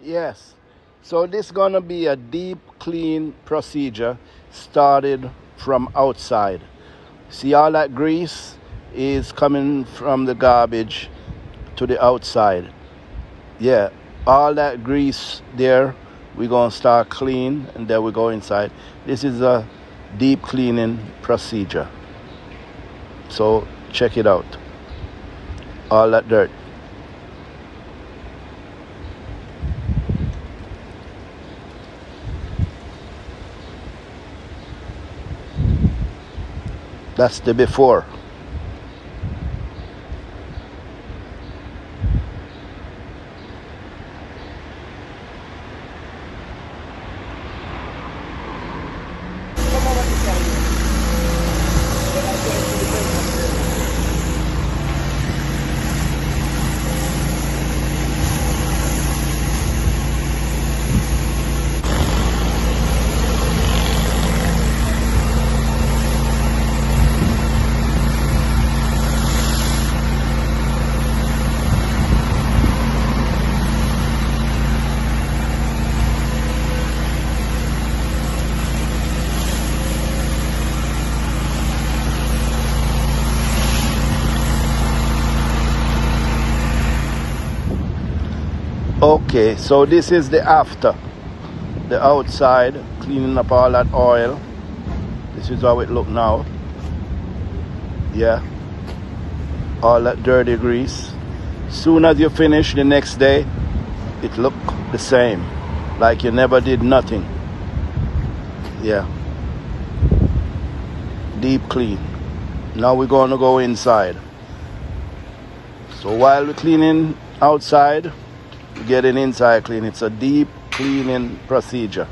Yes. So this gonna be a deep clean procedure started from outside. See all that grease is coming from the garbage to the outside. Yeah. All that grease there, we're gonna start clean and then we go inside. This is a deep cleaning procedure. So check it out. All that dirt. That's the before. Okay, so this is the after. The outside, cleaning up all that oil. This is how it look now. Yeah. All that dirty grease. Soon as you finish the next day, it look the same. Like you never did nothing. Yeah. Deep clean. Now we're gonna go inside. So while we're cleaning outside, getting inside clean. It's a deep cleaning procedure.